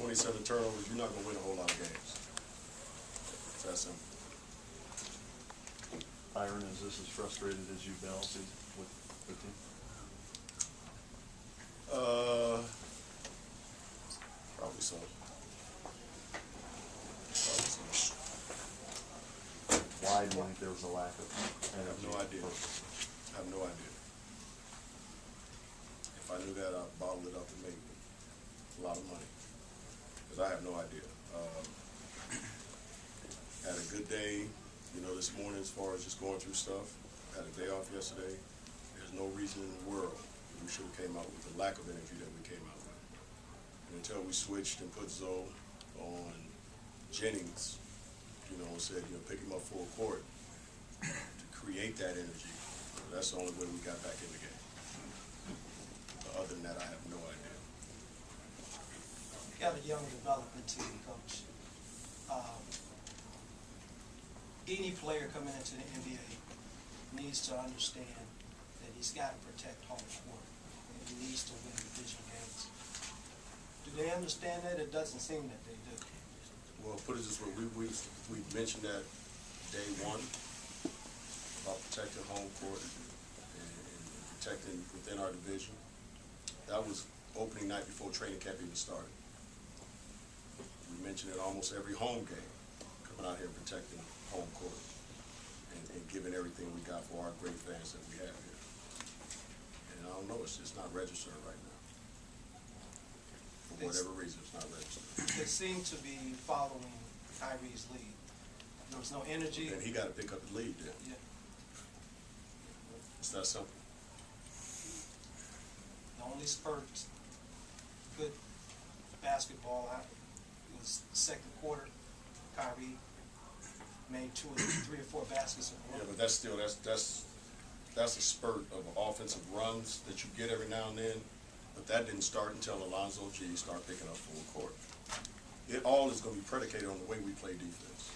27 turnovers, you're not going to win a whole lot of games. It's that simple. Byron, is this as frustrated as you've been all season with the team? Probably so. Why do you think there was a lack of I have energy? no idea. I have no idea. If I knew that, I'd bottle it up and make a lot of money. Because I have no idea. Had a good day, this morning as far as just going through stuff. Had a day off yesterday. There's no reason in the world we should have came out with the lack of energy that we came out with. And until we switched and put Zoe on Jennings, and said, pick him up full court to create that energy. That's the only way we got back in the game. But other than that, I have no idea. You got a young development team, Coach. Any player coming into the NBA needs to understand that he's got to protect home court, and he needs to win division games. Do they understand that? It doesn't seem that they do. Well, put it this way, we mentioned that day one about protecting home court and protecting within our division. That was opening night before training camp even started. We mentioned it almost every home game, coming out here and protecting home court and giving everything we got for our great fans that we have here. And I don't know, it's just not registered right now. For whatever reason, it's not registered. They seem to be following Kyrie's lead. There was no energy. And he got to pick up the lead then. Yeah. It's that simple. The only spurt good basketball out was the second quarter. Kyrie made 2 or 3 or 4 baskets in a row. Yeah, but that's still that's a spurt of offensive runs that you get every now and then. But that didn't start until Alonzo G started picking up full court. It all is going to be predicated on the way we play defense.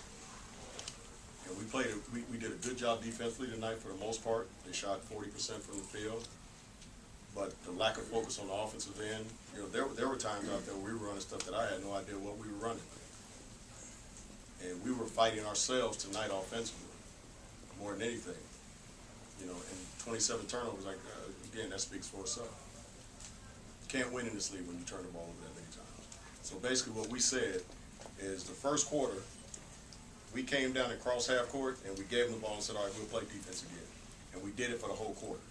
And we did a good job defensively tonight for the most part. They shot 40% from the field. But the lack of focus on the offensive end, there were times out there where we were running stuff that I had no idea what we were running. And we were fighting ourselves tonight offensively, more than anything. And 27 turnovers, again, that speaks for itself. You can't win in this league when you turn the ball over that many times. So basically what we said is the first quarter, we came down and crossed half court, and we gave them the ball and said, all right, we'll play defense again. And we did it for the whole quarter.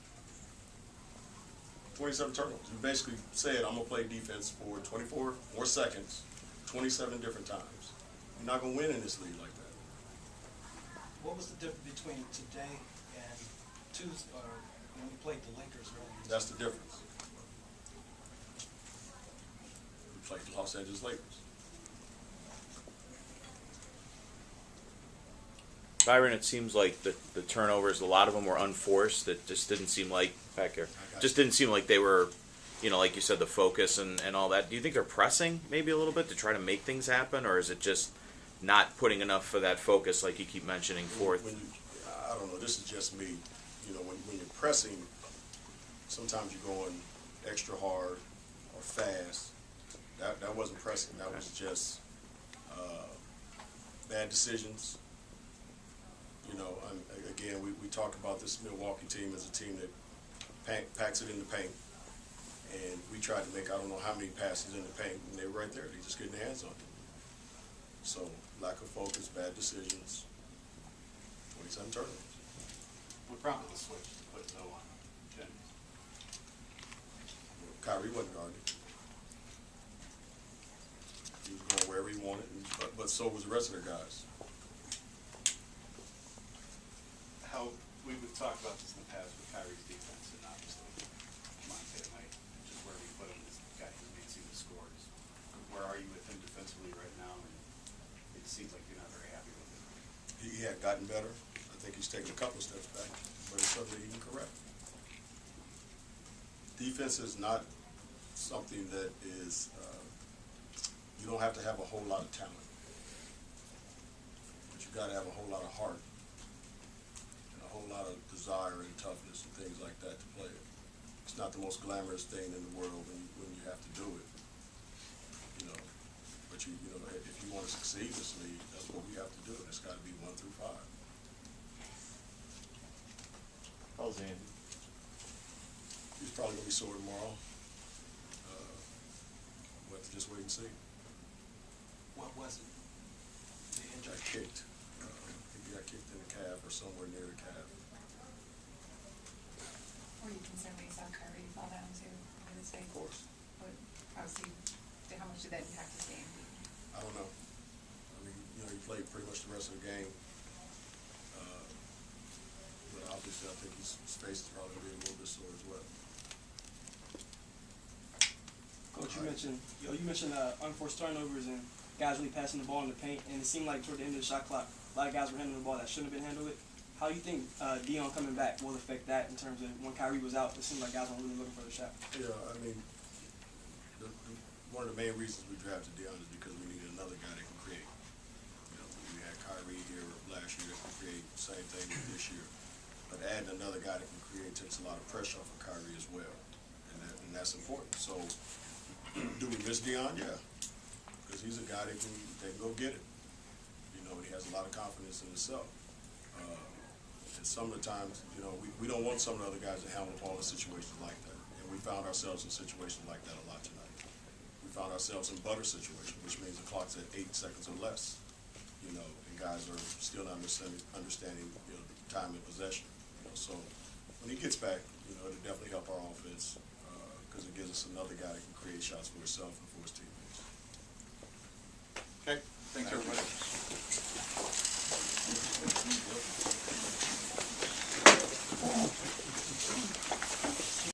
27 turnovers. You basically said, I'm going to play defense for 24 more seconds, 27 different times. You're not going to win in this league like that. What was the difference between today and Tuesday, or when we played the Lakers earlier? That's the difference. We played the Los Angeles Lakers. Byron, it seems like the turnovers, a lot of them were unforced. That just didn't seem like, back here, just didn't seem like they were, like you said, the focus and all that. Do you think they're pressing maybe a little bit to try to make things happen, or is it just not putting enough for that focus like you keep mentioning forth? I don't know, this is just me. When you're pressing, sometimes you're going extra hard or fast. That wasn't pressing. That was just bad decisions. Again, we talk about this Milwaukee team as a team that packs it in the paint. And we tried to make I don't know how many passes in the paint, and they were right there. They just getting their hands on it. So, lack of focus, bad decisions, 27 turnovers. What prompted the switch to put Zoe on Jennings? Kyrie wasn't guarding. He was going wherever he wanted, but so was the rest of their guys. We've talked about this in the past with Kyrie's defense, and obviously Monte tonight, just where we put him, this guy who leads the scores. Where are you with him defensively right now? And it seems like you're not very happy with him. He had gotten better. I think he's taken a couple of steps back, but it's something he can correct. Defense is not something that is, you don't have to have a whole lot of talent, but you got to have a whole lot of heart. A whole lot of desire and toughness and things like that to play it. It's not the most glamorous thing in the world when you have to do it. want to succeed in this league, that's what we have to do, and it's got to be 1 through 5. How's Andy? He's probably going to be sore tomorrow. We'll have to just wait and see. What was it? The He injury? got kicked. He got kicked in the calf or somewhere near the calf. Were you concerned when you saw Kyrie fall down too, in his face? Of course. How much did that impact his game? I don't know. I mean, he played pretty much the rest of the game. But obviously, I think his face is probably going to be a little bit sore as well. Coach, you mentioned unforced turnovers and guys really passing the ball in the paint, and it seemed like toward the end of the shot clock, a lot of guys were handling the ball that shouldn't have been handled. How do you think Dion coming back will affect that in terms of when Kyrie was out? It seemed like guys weren't really looking for the shot. Yeah, I mean, one of the main reasons we drafted Dion is because we needed another guy that can create. We had Kyrie here last year that could create the same thing this year. But adding another guy that can create takes a lot of pressure off of Kyrie as well. And that's important. So, do we miss Dion? Yeah. Because he's a guy that can go get it. And he has a lot of confidence in himself. And some of the times, we don't want some of the other guys to handle the ball in situations like that. And we found ourselves in situations like that a lot tonight. We found ourselves in butter situation, which means the clock's at 8 seconds or less. And guys are still not understanding the time and possession. So when he gets back, it'll definitely help our offense because it gives us another guy that can create shots for himself and for his teammates. Okay, thanks everybody. Yep.